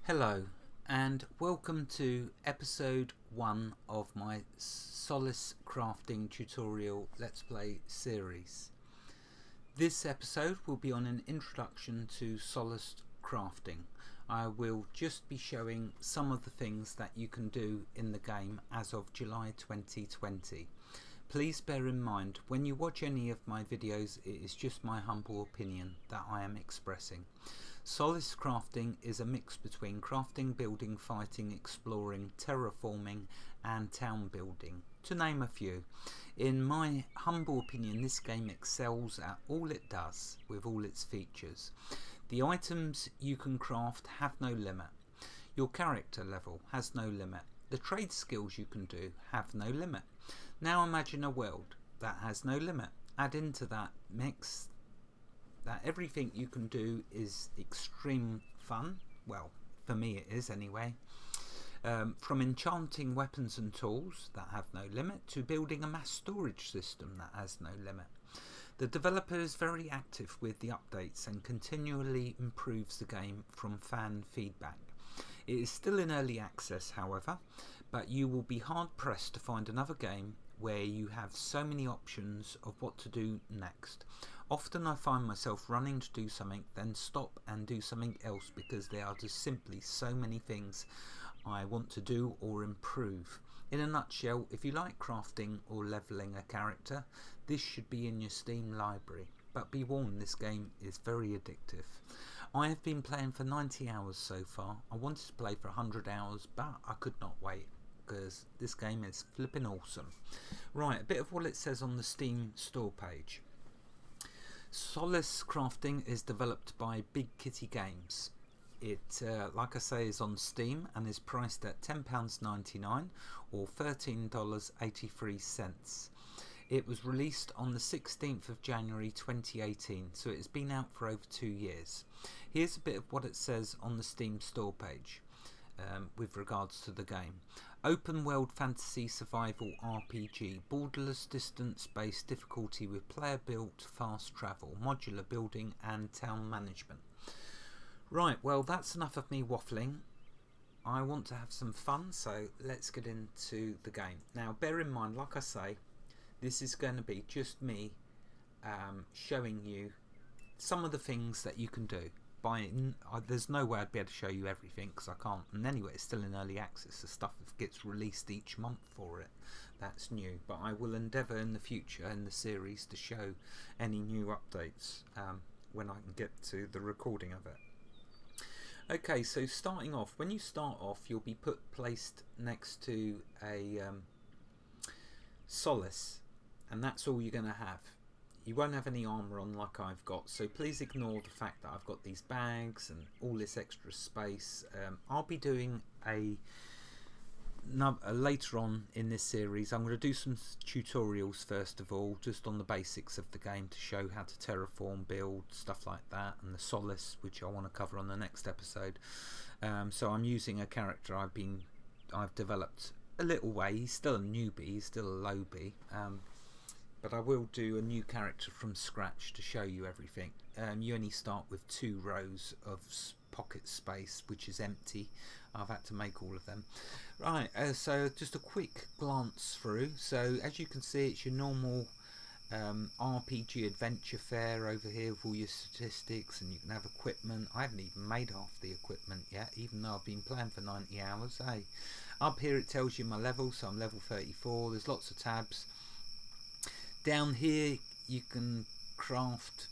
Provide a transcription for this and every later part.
Hello and welcome to episode 1 of my Solace Crafting tutorial Let's Play series. This episode will be on an introduction to Solace Crafting. I will just be showing some of the things that you can do in the game as of July 2020. Please bear in mind, when you watch any of my videos, it is just my humble opinion that I am expressing. Solace Crafting is a mix between crafting, building, fighting, exploring, terraforming and town building, to name a few. In my humble opinion, this game excels at all it does with all its features. The items you can craft have no limit. Your character level has no limit. The trade skills you can do have no limit. Now imagine a world that has no limit. Add into that mix that everything you can do is extreme fun. Well, for me it is anyway. From enchanting weapons and tools that have no limit to building a mass storage system that has no limit. The developer is very active with the updates and continually improves the game from fan feedback. It is still in early access, however, but you will be hard pressed to find another game where you have so many options of what to do next. Often I find myself running to do something, then stop and do something else because there are just simply so many things I want to do or improve. In a nutshell, if you like crafting or leveling a character, this should be in your Steam library. But be warned, this game is very addictive. I have been playing for 90 hours so far. I wanted to play for 100 hours, but I could not wait because this game is flipping awesome. Right, a bit of what it says on the Steam store page. Solace Crafting is developed by Big Kitty Games. It, like I say, is on Steam and is priced at £10.99 or $13.83. It was released on the 16th of January 2018, so it has been out for over 2 years. Here's a bit of what it says on the Steam store page with regards to the game. Open world fantasy survival RPG, borderless distance-based difficulty with player-built fast travel, modular building and town management. Right, well that's enough of me waffling. I want to have some fun, so let's get into the game. Now bear in mind, like I say, this is going to be just me showing you some of the things that you can do. There's no way I'd be able to show you everything because I can't, and anyway it's still in early access. The stuff gets released each month for it, that's new, but I will endeavour in the future in the series to show any new updates when I can get to the recording of it. Okay, so starting off, when you start off you'll be placed next to a Solace, and that's all you're going to have. You won't have any armour on like I've got, so please ignore the fact that I've got these bags and all this extra space. I'll be doing later on in this series, I'm going to do some tutorials first of all, just on the basics of the game to show how to terraform, build, stuff like that, and the Solace, which I want to cover on the next episode. So I'm using a character I've developed a little way. He's still a newbie, he's still a lowbie. But I will do a new character from scratch to show you everything. You only start with 2 rows of pocket space, which is empty. I've had to make all of them. Right, so just a quick glance through. So as you can see, it's your normal RPG adventure fare over here with all your statistics, and you can have equipment. I haven't even made half the equipment yet, even though I've been playing for 90 hours. Hey, up here it tells you my level, so I'm level 34. There's lots of tabs. Down here you can craft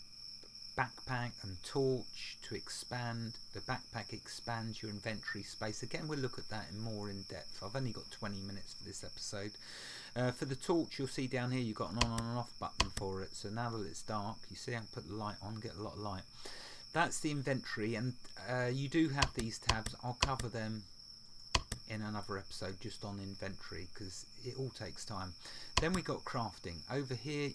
backpack and torch to expand. The backpack expands your inventory space. Again, we'll look at that more in depth. I've only got 20 minutes for this episode. For the torch, you'll see down here you've got an on and off button for it. So now that it's dark, you see I can put the light on, get a lot of light. That's the inventory, and you do have these tabs. I'll cover them in another episode just on inventory because it all takes time. Then we got crafting. Over here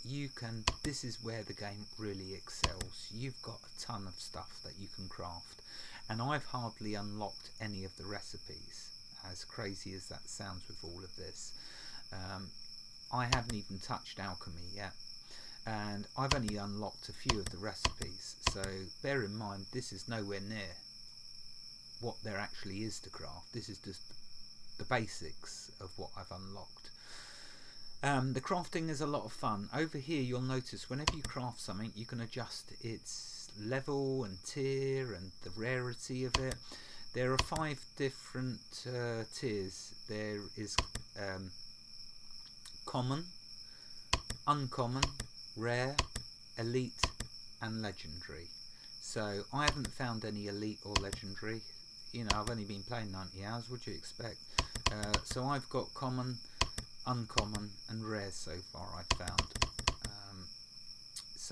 this is where the game really excels. You've got a ton of stuff that you can craft, and I've hardly unlocked any of the recipes, as crazy as that sounds with all of this. I haven't even touched alchemy yet, and I've only unlocked a few of the recipes, so bear in mind this is nowhere near what there actually is to craft. This is just the basics of what I've unlocked. The crafting is a lot of fun. Over here you'll notice whenever you craft something you can adjust its level and tier and the rarity of it. There are 5 different tiers. There is common, uncommon, rare, elite and legendary. So I haven't found any elite or legendary. You know, I've only been playing 90 hours, what do you expect? So I've got common, uncommon and rare so far I've found.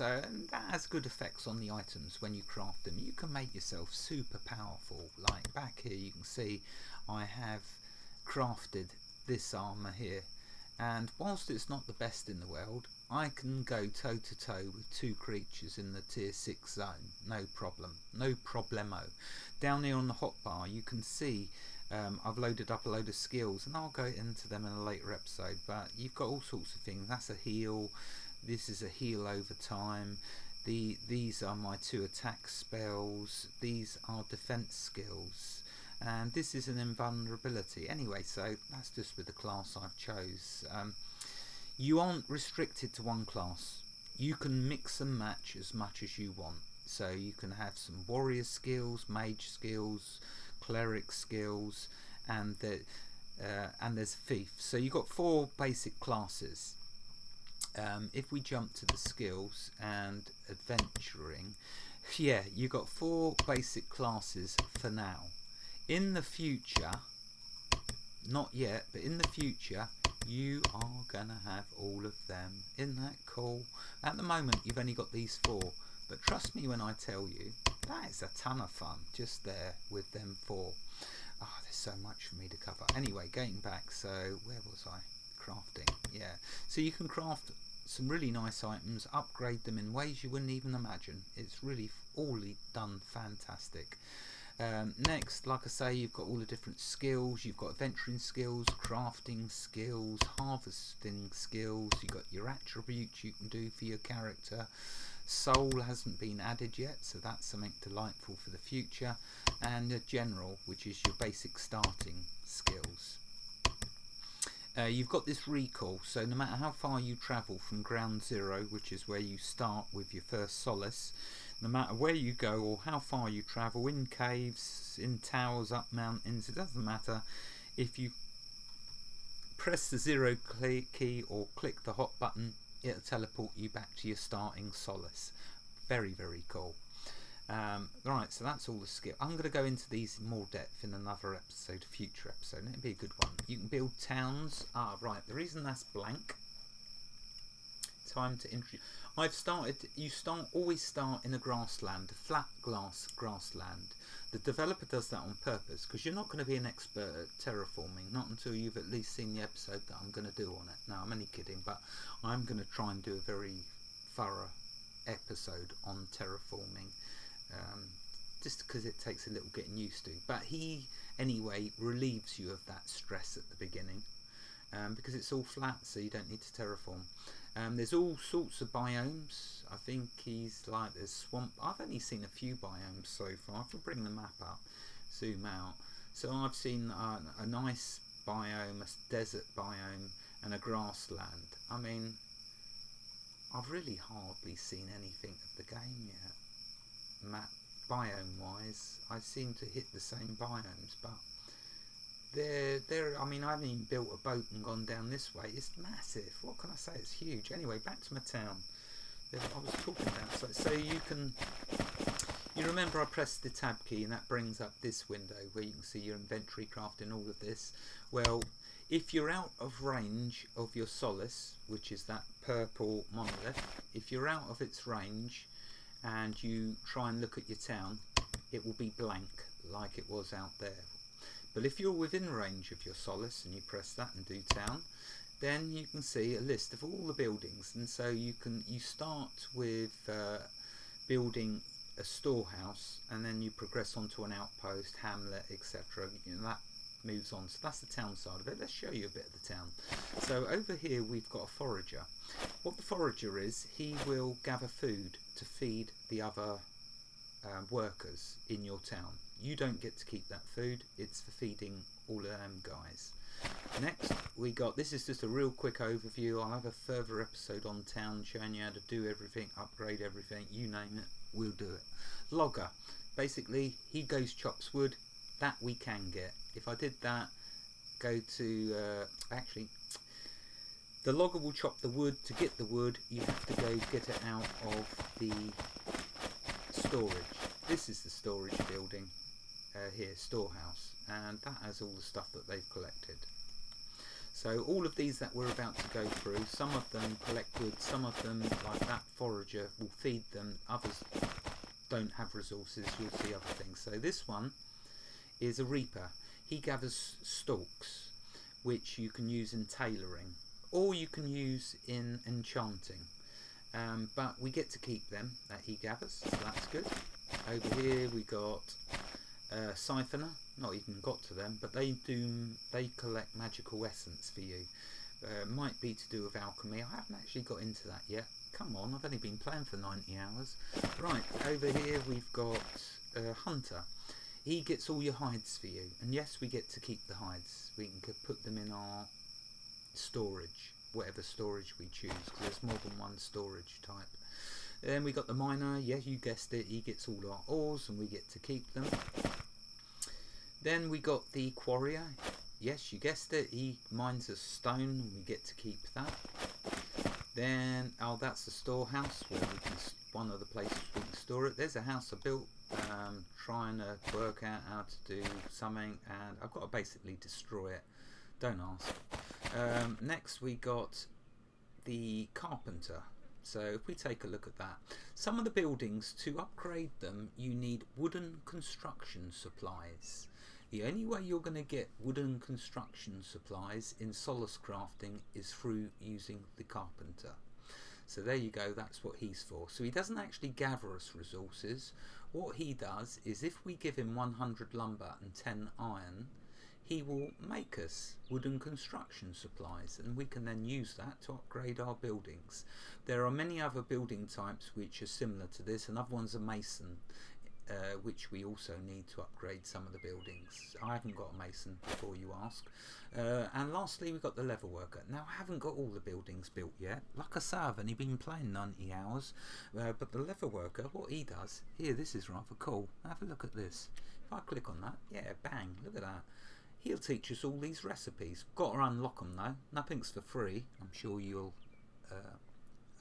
And that has good effects on the items when you craft them. You can make yourself super powerful. Like back here you can see I have crafted this armour here, and whilst it's not the best in the world, I can go toe to toe with 2 creatures in the tier 6 zone, no problem, no problemo. Down here on the hotbar you can see I've loaded up a load of skills, and I'll go into them in a later episode, but you've got all sorts of things. That's a heal, this is a heal over time, these are my 2 attack spells, these are defense skills, and this is an invulnerability. Anyway, so that's just with the class I've chose. You aren't restricted to one class. You can mix and match as much as you want. So you can have some warrior skills, mage skills, cleric skills, and there's thief. So you've got 4 basic classes. If we jump to the skills and adventuring, yeah, you've got 4 basic classes for now. In the future, not yet, but in the future you are gonna have all of them. Isn't that cool? At the moment you've only got these 4, but trust me when I tell you that is a ton of fun just there with them 4. Oh, there's so much for me to cover. Anyway, going back, so where was I? Crafting. Yeah, so you can craft some really nice items, upgrade them in ways you wouldn't even imagine. It's really all done fantastic. Next, like I say, you've got all the different skills. You've got adventuring skills, crafting skills, harvesting skills. You've got your attributes you can do for your character. Soul hasn't been added yet, so that's something delightful for the future. And general, which is your basic starting skills. You've got this recall, so no matter how far you travel from ground zero, which is where you start with your first Solace, no matter where you go or how far you travel, in caves, in towers, up mountains, it doesn't matter. If you press the 0 key or click the hot button, it'll teleport you back to your starting Solace. Very, very cool. Right, so that's all the skill. I'm going to go into these in more depth in another episode, a future episode, and it'll be a good one. You can build towns. Right, the reason that's blank, time to introduce. Always start in a grassland, a flat grassland. The developer does that on purpose because you're not going to be an expert at terraforming, not until you've at least seen the episode that I'm going to do on it. Now, I'm only kidding, but I'm going to try and do a very thorough episode on terraforming. Just because it takes a little getting used to, but he anyway relieves you of that stress at the beginning, because it's all flat, so you don't need to terraform. There's all sorts of biomes. I think there's swamp. I've only seen a few biomes so far. If we bring the map up, zoom out, so I've seen a nice biome, a desert biome and a grassland. I mean, I've really hardly seen anything of the game yet. Map biome wise, I seem to hit the same biomes, but I mean, I haven't even built a boat and gone down this way. It's massive. What can I say? It's huge. Anyway, back to my town. I was talking about, so you remember I pressed the tab key and that brings up this window where you can see your inventory, crafting, all of this. Well, if you're out of range of your Solace, which is that purple monolith, if you're out of its range and you try and look at your town, it will be blank like it was out there. But if you're within range of your Solace and you press that and do town, then you can see a list of all the buildings, and so you start with building a storehouse, and then you progress onto an outpost, hamlet, etc. That moves on. So that's the town side of it. Let's show you a bit of the town. So over here we've got a forager. What the forager is, he will gather food to feed the other workers in your town. You don't get to keep that food. It's for feeding all of them guys. Next we got, this is just a real quick overview. I'll have a further episode on town showing you how to do everything, upgrade everything, you name it, we'll do it. Logger, basically he goes chops wood. That we can get. If I did that, go to actually the logger will chop the wood. To get the wood you have to go get it out of the storage. This is the storage building here, storehouse, and that has all the stuff that they've collected. So all of these that we're about to go through, some of them collect wood, some of them, like that forager, will feed them, others don't have resources, you'll see other things. So this one is a reaper. He gathers stalks, which you can use in tailoring, or you can use in enchanting. But we get to keep them that he gathers, so that's good. Over here we got siphoner, not even got to them, but they collect magical essence for you. Might be to do with alchemy. I haven't actually got into that yet. Come on, I've only been playing for 90 hours. Right, over here we've got hunter. He gets all your hides for you, and yes, we get to keep the hides. We can put them in our storage, whatever storage we choose, because there's more than one storage type. Then we got the miner. Yes, you guessed it, he gets all our ores and we get to keep them. Then we got the quarrier. Yes, you guessed it, he mines a stone and we get to keep that. Then, oh, that's the storehouse where we can, one of the places we can store it. There's a house I built, trying to work out how to do something, and I've got to basically destroy it. Don't ask. Next we got the carpenter. So if we take a look at that, some of the buildings, to upgrade them you need wooden construction supplies. The only way you're going to get wooden construction supplies in Solace Crafting is through using the carpenter. So there you go, that's what he's for. So he doesn't actually gather us resources. What he does is, if we give him 100 lumber and 10 iron, he will make us wooden construction supplies, and we can then use that to upgrade our buildings. There are many other building types which are similar to this. Another one's a mason, which we also need to upgrade some of the buildings. I haven't got a mason, before you ask. And lastly we've got the leather worker. Now I haven't got all the buildings built yet. Like I say, I've only been playing 90 hours. But the leather worker, what he does, here, this is rather cool. Have a look at this. If I click on that, yeah, bang, look at that. He'll teach us all these recipes. Got to unlock them though. Nothing's for free, I'm sure you'll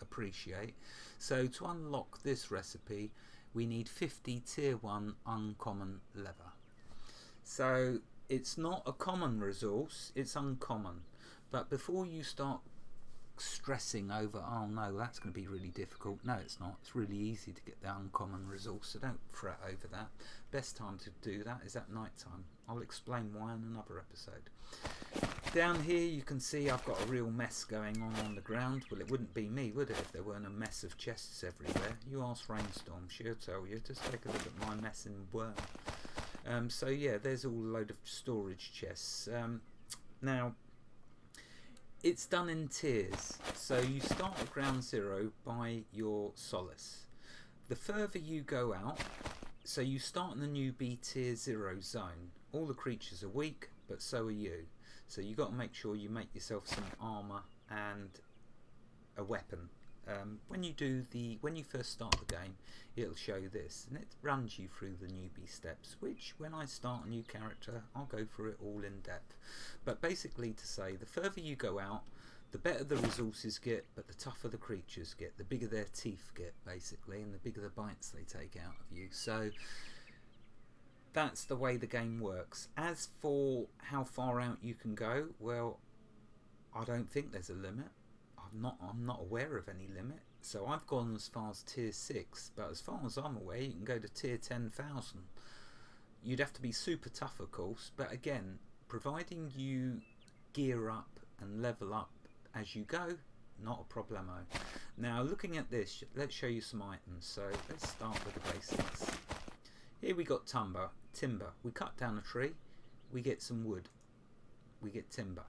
appreciate. So to unlock this recipe we need 50 tier 1 uncommon leather. So it's not a common resource, it's uncommon. But before you start stressing over, oh no, that's going to be really difficult. No, it's not. It's really easy to get the uncommon resource, so don't fret over that. Best time to do that is at night time. I'll explain why in another episode. Down here you can see I've got a real mess going on the ground. Well, it wouldn't be me, would it, if there weren't a mess of chests everywhere. You ask Rainstorm, she'll tell you. Just take a look at my mess in worm. So yeah, there's all a load of storage chests. Now it's done in tiers, so you start at ground zero by your Solace. The further you go out, so you start in the newbie tier 0 zone. All the creatures are weak, but so are you. So you got to make sure you make yourself some armor and a weapon. When you first start the game, it'll show this, and it runs you through the newbie steps, which when I start a new character I'll go through it all in depth. But basically to say, the further you go out, the better the resources get, but the tougher the creatures get, the bigger their teeth get basically, and the bigger the bites they take out of you. So that's the way the game works. As for how far out you can go, well, I don't think there's a limit. I'm not aware of any limit. So I've gone as far as tier 6, but as far as I'm aware you can go to tier 10,000. You'd have to be super tough of course, but again, providing you gear up and level up as you go, not a problemo. Now looking at this, let's show you some items. So let's start with the basics. Here we got timber. We cut down a tree, we get some wood, we get timber.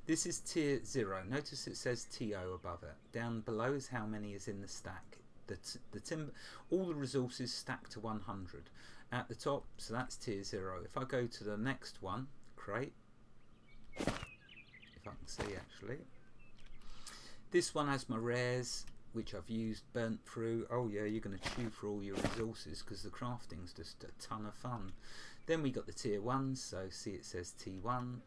This is tier 0. Notice it says TO above it. Down below is how many is in the stack. The timber, all the resources stack to 100. at the top, so that's tier 0. If I go to the next one, crate, if I can see actually, this one has my rares, which I've used, burnt through. Oh yeah, you're going to chew for all your resources because the crafting's just a ton of fun. Then we got the tier 1s, so see it says T1.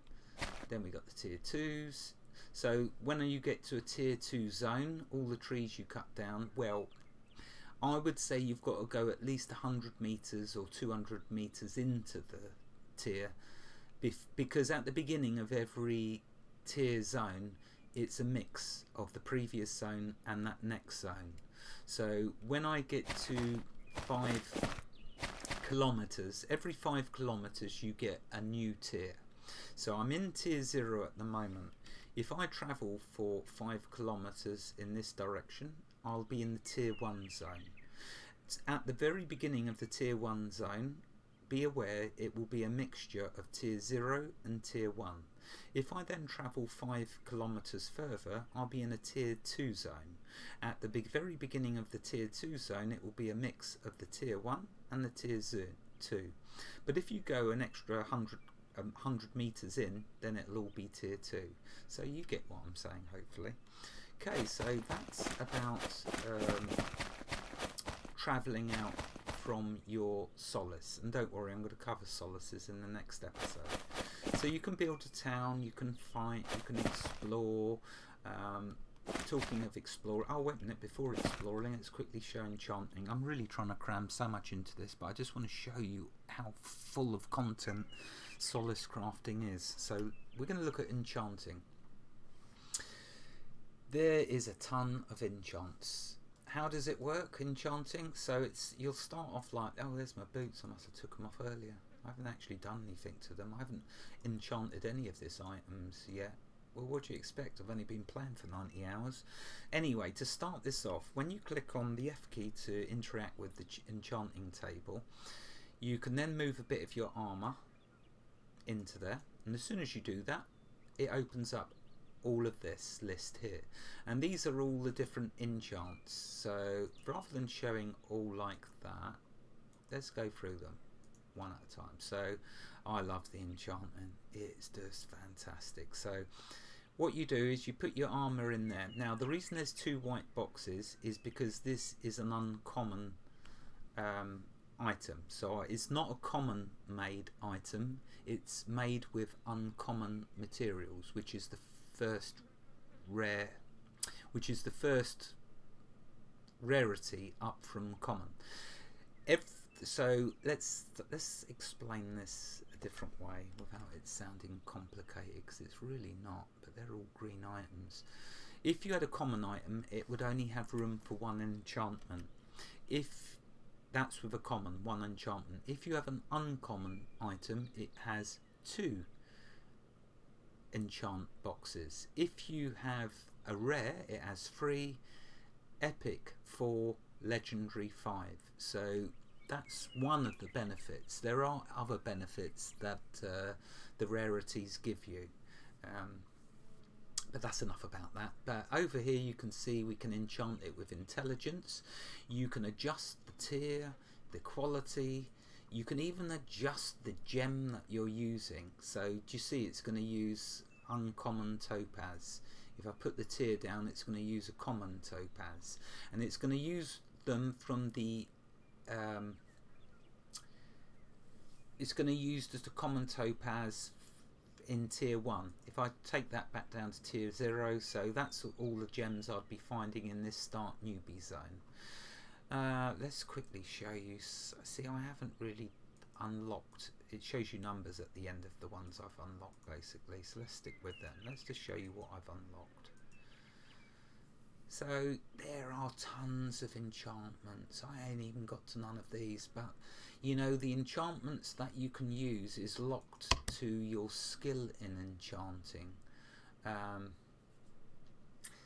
Then we got the tier 2s. So when you get to a tier 2 zone, all the trees you cut down, well, I would say you've got to go at least 100 meters or 200 meters into the tier, because at the beginning of every tier zone it's a mix of the previous zone and that next zone. So when I get to 5 kilometers, every 5 kilometers you get a new tier. So I'm in tier 0 at the moment. If I travel for 5 kilometers in this direction, I'll be in the tier 1 zone. At the very beginning of the tier 1 zone, be aware it will be a mixture of tier 0 and tier 1. If I then travel 5 kilometers further, I'll be in a tier 2 zone. At the very beginning of the tier 2 zone, it will be a mix of the tier 1 and the tier 2. But if you go an extra 100 meters in, then it'll all be tier 2. So you get what I'm saying, hopefully. Okay, so that's about travelling out from your Solace. And don't worry, I'm going to cover Solaces in the next episode. So you can build a town, you can fight, you can explore. Talking of exploring, oh wait a minute, before exploring, let's quickly show Enchanting. I'm really trying to cram so much into this, but I just want to show you how full of content Solace Crafting is. So we're going to look at Enchanting. There is a ton of enchants. How does it work, Enchanting? So you'll start off like, oh, there's my boots, I must have took them off earlier. I haven't actually done anything to them. I haven't enchanted any of these items yet. Well, what do you expect? I've only been playing for 90 hours. Anyway, to start this off, when you click on the F key to interact with the enchanting table, you can then move a bit of your armour into there. And as soon as you do that, it opens up all of this list here. And these are all the different enchants. So rather than showing all like that, let's go through them one at a time. So I love the enchanting, it's just fantastic. So what you do is you put your armor in there. Now the reason there's 2 white boxes is because this is an uncommon item. So it's not a common made item, it's made with uncommon materials, which is the first rarity up from common. So let's explain this a different way without it sounding complicated, because it's really not, but they're all green items. If you had a common item, it would only have room for 1 enchantment. If that's with a common, 1 enchantment. If you have an uncommon item, it has 2 enchant boxes. If you have a rare, it has 3, epic 4, legendary 5. So that's one of the benefits. There are other benefits that the rarities give you, but that's enough about that. But over here you can see we can enchant it with intelligence. You can adjust the tier, the quality. You can even adjust the gem that you're using. So do you see it's going to use uncommon topaz. If I put the tier down, it's going to use a common topaz, and it's going to use them from the it's going to use just a common topaz in tier 1. If I take that back down to tier 0, so that's all the gems I'd be finding in this start newbie zone. Let's quickly show you. See, I haven't really unlocked. It shows you numbers at the end of the ones I've unlocked, basically. So let's stick with them. Let's just show you what I've unlocked. So there are tons of enchantments. I ain't even got to none of these, but you know, the enchantments that you can use is locked to your skill in enchanting.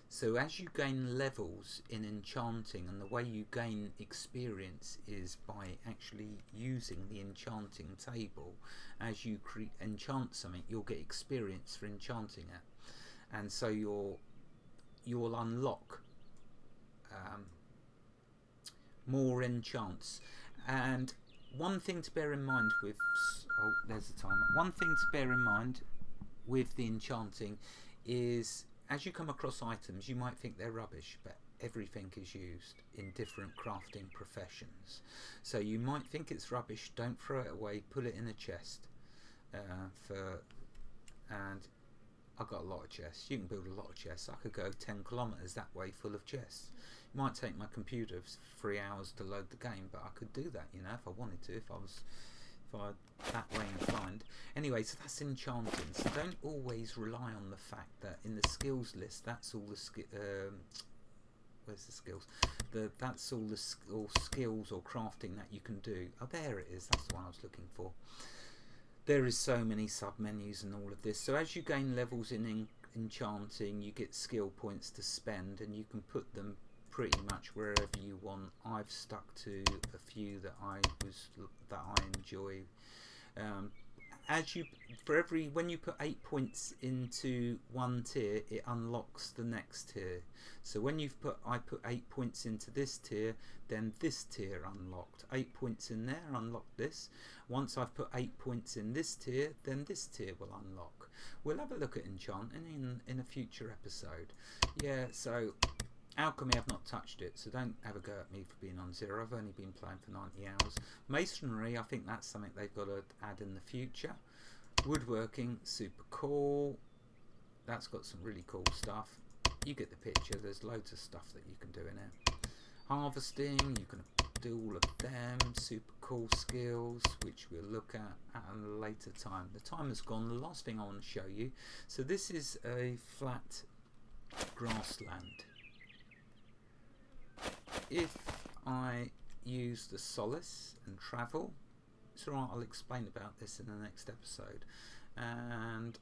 So as you gain levels in enchanting, and the way you gain experience is by actually using the enchanting table. As you enchant something, you'll get experience for enchanting it, and so you'll unlock more enchants. And one thing to bear in mind with... Oh, there's the timer. One thing to bear in mind with the enchanting is, as you come across items, you might think they're rubbish, but everything is used in different crafting professions. So you might think it's rubbish, don't throw it away, put it in a chest. And I've got a lot of chests. You can build a lot of chests. I could go 10 kilometers that way full of chests. It might take my computer 3 hours to load the game, but I could do that, you know, if I wanted to, if I that way inclined. Anyway, so that's enchanting. So don't always rely on the fact that in the skills list, that's all the where's the skills? That's all the skills or crafting that you can do. Oh, there it is. That's the one I was looking for. There is so many sub-menus and all of this. So as you gain levels in enchanting, you get skill points to spend, and you can put them pretty much wherever you want. I've stuck to a few that I enjoy. When you put 8 points into one tier, it unlocks the next tier. So when I put 8 points into this tier, then this tier unlocked. 8 points in there, unlock this. Once I've put 8 points in this tier, then this tier will unlock. We'll have a look at enchanting in a future episode. Yeah, so alchemy, I've not touched it, so don't have a go at me for being on 0. I've only been playing for 90 hours. Masonry, I think that's something they've got to add in the future. Woodworking, super cool. That's got some really cool stuff. You get the picture. There's loads of stuff that you can do in it. Harvesting, you can do all of them. Super cool skills, which we'll look at a later time. The time has gone. The last thing I want to show you. So this is a flat grassland. If I use the Solace and travel, it's alright, I'll explain about this in the next episode. And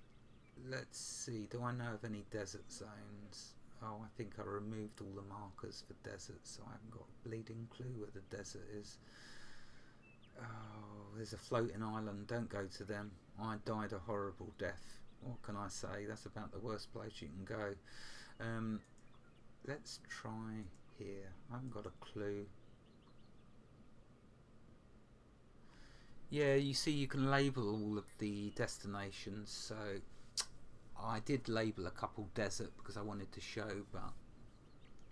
let's see, do I know of any desert zones? Oh, I think I removed all the markers for deserts, so I haven't got a bleeding clue where the desert is. Oh, there's a floating island, don't go to them. I died a horrible death. What can I say? That's about the worst place you can go. Let's try here. I haven't got a clue. Yeah, you see, you can label all of the destinations. So I did label a couple desert because I wanted to show, but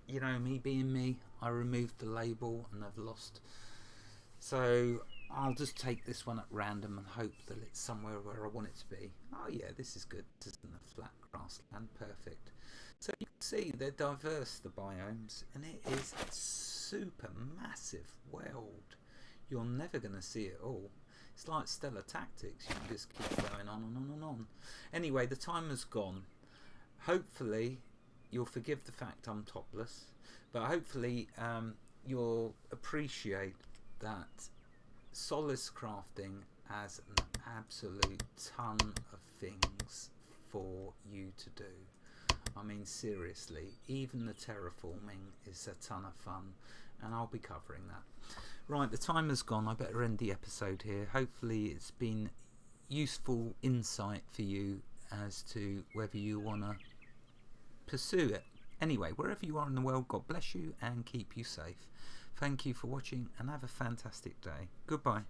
you know, me being me, I removed the label and I've lost. So I'll just take this one at random and hope that it's somewhere where I want it to be. Oh yeah, this is good. This isn't a flat grassland. Perfect. So you can see they're diverse, the biomes, and it is a super massive world. You're never going to see it all. It's like Stellar Tactics. You can just keep going on and on and on. Anyway, the time has gone. Hopefully you'll forgive the fact I'm topless, but hopefully you'll appreciate that Solace Crafting has an absolute ton of things for you to do. I mean, seriously, even the terraforming is a ton of fun, and I'll be covering that. Right, the time has gone. I better end the episode here. Hopefully it's been useful insight for you as to whether you want to pursue it. Anyway, wherever you are in the world, God bless you and keep you safe. Thank you for watching and have a fantastic day. Goodbye.